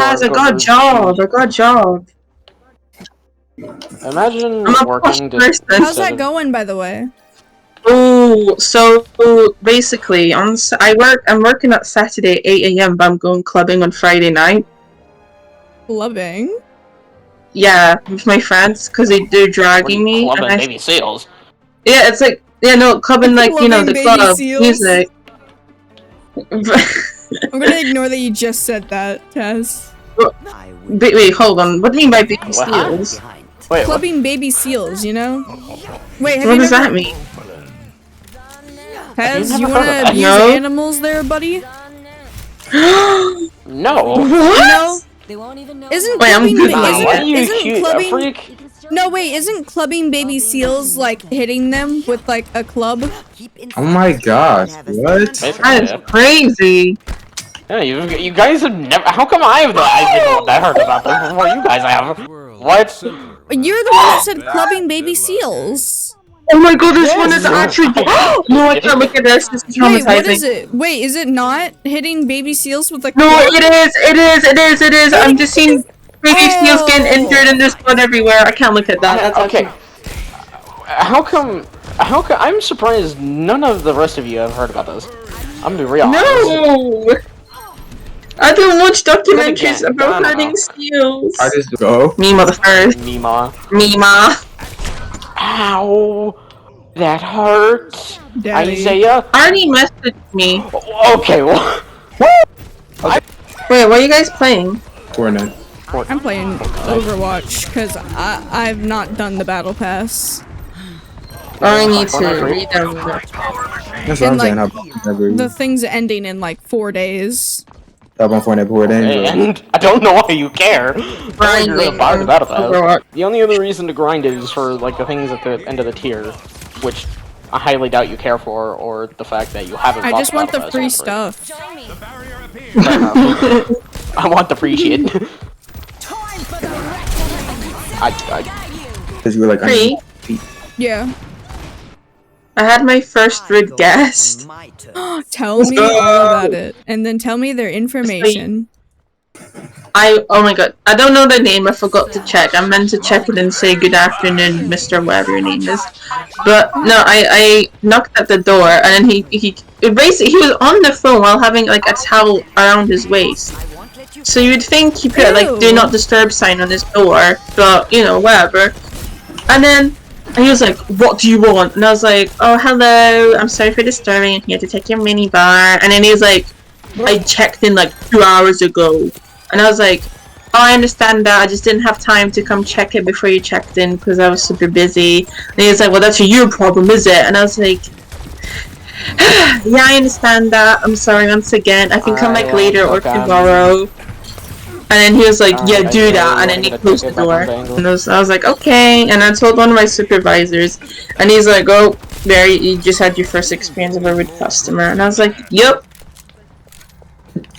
Taz, I work got a over job. I got a job. Imagine I'm a working posh person. How's that going, by the way? Oh, so basically, I'm working at Saturday 8 a.m., but I'm going clubbing on Friday night. Clubbing? Yeah, with my friends, because they're dragging me. Clubbing baby seals. Yeah, it's like, yeah, no, clubbing, like, you know, the Clubbing baby club seals? music. I'm gonna ignore that you just said that, Taz. Wait, hold on. What do you mean by baby seals? Wait, Clubbing baby seals, you know? Wait, have What you does never... that mean? Taz, you never heard wanna of that? abuse No. animals there, buddy? No. What? You know? They won't even know. Isn't Wait, I'm clubbing... Googling Why are you isn't cute, clubbing... freak? No, wait, isn't clubbing baby seals, like, hitting them with, like, a club? Oh my gosh, what? That is crazy. Yeah, you guys have never. How come I've been the one that heard about this before you guys have? What? You're the one that said clubbing baby seals. Oh my god, this one is actually. No, I can't look at this. This is traumatizing. Wait, what is it? Wait, is it not hitting baby seals with, like, No, club? it is. I'm just seeing baby seals getting injured and there's blood everywhere. I can't look at that. That's Okay. How come? I'm surprised none of the rest of you have heard about this. I'm gonna be real. No! I don't watch documentaries Again, about I don't hurting know. seals. I just go. Mima the first. Mima. Mima. Ow! That hurts. Daddy. Isaiah. Arnie messaged me. Okay, well. Wait, what are you guys playing? Fortnite. I'm playing Overwatch, because I've not done the Battle Pass. I need to re-download it. That's what I'm And, saying. like, I've The thing's ending in, like, 4 days. up on Fortnite before then. And I don't know why you care. Grinding You're about that. Overwatch. The only other reason to grind is for like the things at the end of the tier, which I highly doubt you care for, or the fact that you haven't. I bought just want the Battle free Pass yet. stuff. I want the free shit. Because you were like, Free? Yeah. I had my first rig guest. Tell me all about it, and then tell me their information. Oh my god, I don't know the name, I forgot to check. I meant to check it and say good afternoon, Mr. whatever your name is. But no, I knocked at the door and then he basically, he was on the phone while having like a towel around his waist. So you'd think he put like do not disturb sign on his door, but you know, whatever. And then he was like, what do you want? And I was like, oh hello, I'm sorry for disturbing, I'm here to take your mini bar. And then he was like, I checked in like 2 hours ago. And I was like, oh, I understand that, I just didn't have time to come check it before you checked in because I was super busy. And he was like, well, that's your problem, is it? And I was like, yeah, I understand that, I'm sorry once again, I can come back later or tomorrow. And then he was like, yeah, do that, and then he closed the door. And I was like, okay, and I told one of my supervisors, and he's like, oh, Barry, you just had your first experience of a rude customer. And I was like, yep.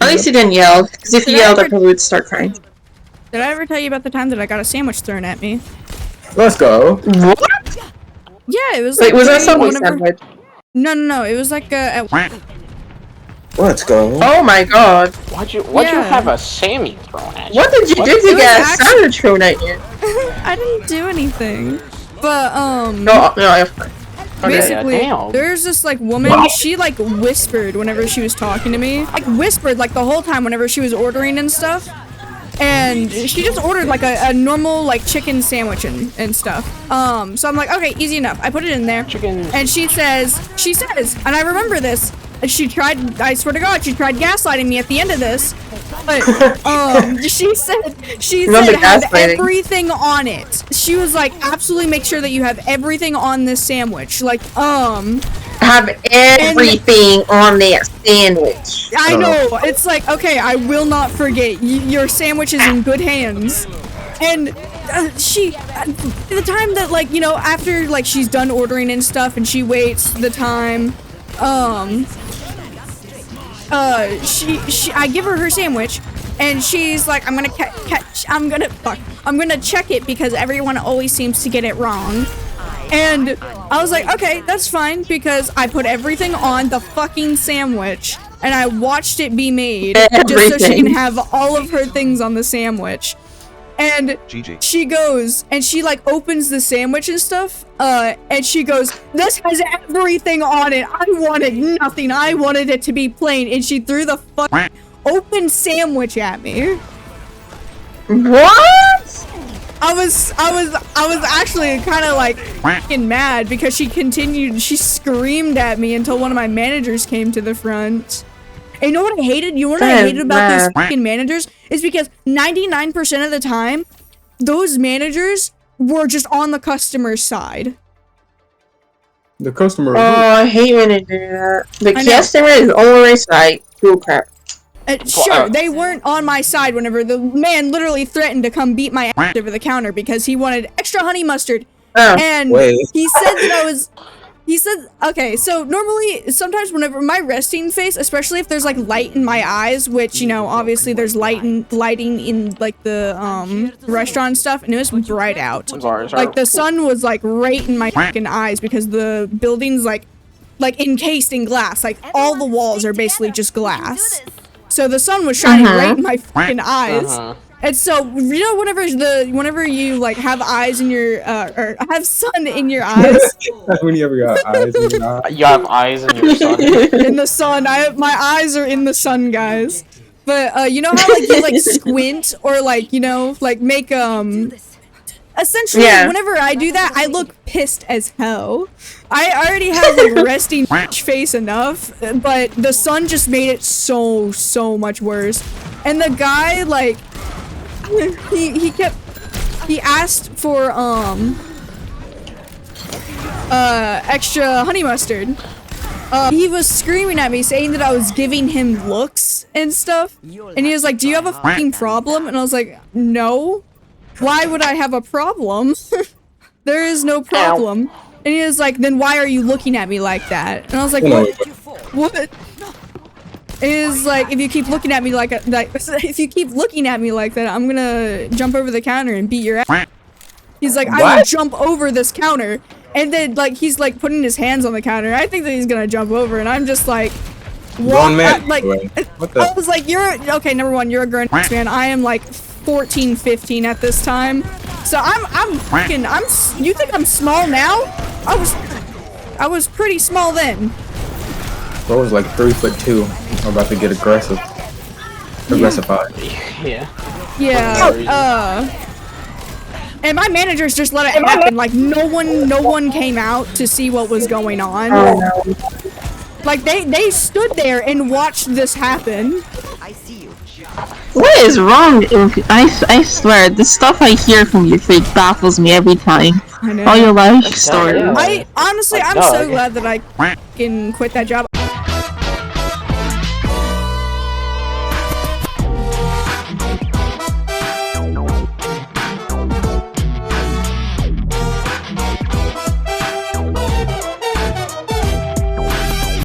At least he didn't yell, because if he yelled, I probably would start crying. Did I ever tell you about the time that I got a sandwich thrown at me? let's go. What? Yeah, it was Wait, like... was that Subway whenever- sandwich? No, it was like Let's go. Oh my god. Why'd you Yeah. have a Sammy thrown at you? What did you do to It get a was actu- sandwich thrown at you? I didn't do anything. But, No, I basically, damn. there's this, like, woman, she, like, whispered whenever she was talking to me. Like, whispered, like, the whole time whenever she was ordering and stuff. And she just ordered, like, a normal, like, chicken sandwich and stuff. So I'm like, okay, easy enough. I put it in there. Chicken. And she says, and I remember this, she tried, I swear to God, she tried gaslighting me at the end of this. But, she said Remember have gaslighting. everything on it. She was like, absolutely make sure that you have everything on this sandwich. Like, have everything on that sandwich. I know, it's like, okay, I will not forget. Your sandwich is in good hands. And the time that, like, you know, after, like, she's done ordering and stuff and she waits the time, I give her sandwich, and she's like, I'm gonna check it because everyone always seems to get it wrong. And I was like, okay, that's fine, because I put everything on the fucking sandwich. and I watched it be made just so she can have all of her things on the sandwich. And she goes and she like opens the sandwich and stuff, and she goes, "This has everything on it. I wanted nothing. I wanted it to be plain." And she threw the open sandwich at me. What? I was actually kind of like fucking mad because she screamed at me until one of my managers came to the front. And you know what I hated? You know what I hated about those fucking managers? Is because 99% of the time, those managers were just on the customer's side. The customer. Oh, I hate when they do that. The customer is always like, cool crap. Sure, they weren't on my side whenever the man literally threatened to come beat my ass over the counter because he wanted extra honey mustard. Oh, and he said that I was... He said, okay, so normally, sometimes whenever my resting face, especially if there's like light in my eyes, which, you know, obviously there's lighting in like the restaurant stuff, and it was bright out. Sorry. Like the sun was like right in my fucking eyes because the building's like encased in glass. Like all the walls are basically just glass. So the sun was shining right in my fucking eyes. And so, you know, whenever you like have eyes in your or have sun in your eyes. When you ever got eyes in your eyes. You have eyes in your sun. In the sun, my eyes are in the sun, guys. But you know how like you like squint or like, you know, like make essentially whenever I do that, I look pissed as hell. I already have like resting face enough, but the sun just made it so much worse. And the guy like he asked for extra honey mustard. He was screaming at me saying that I was giving him looks and stuff, and he was like, "Do you have a fucking problem?" And I was like, "No. Why would I have a problem? There is no problem." And he was like, "Then why are you looking at me like that?" And I was like, "What?" Is like, if you keep looking at me like if you keep looking at me like that, I'm gonna jump over the counter and beat your ass. He's like, "I will jump over this counter," and then like he's like putting his hands on the counter. I think that he's gonna jump over, and I'm just like, "What?" Like, what the? I was like, "You're okay. Number one, you're a grown man. I am like 14, 15 at this time, so I'm fucking. You think I'm small now? I was pretty small then." I was like 3'2". I'm about to get aggressive. Aggressified. Yeah. Yeah. And my managers just let it happen. Like no one came out to see what was going on. Like they stood there and watched this happen. I see you. What is wrong? I swear, the stuff I hear from you freak baffles me every time. I know. All your life stories. I honestly, I'm so glad that I can quit that job.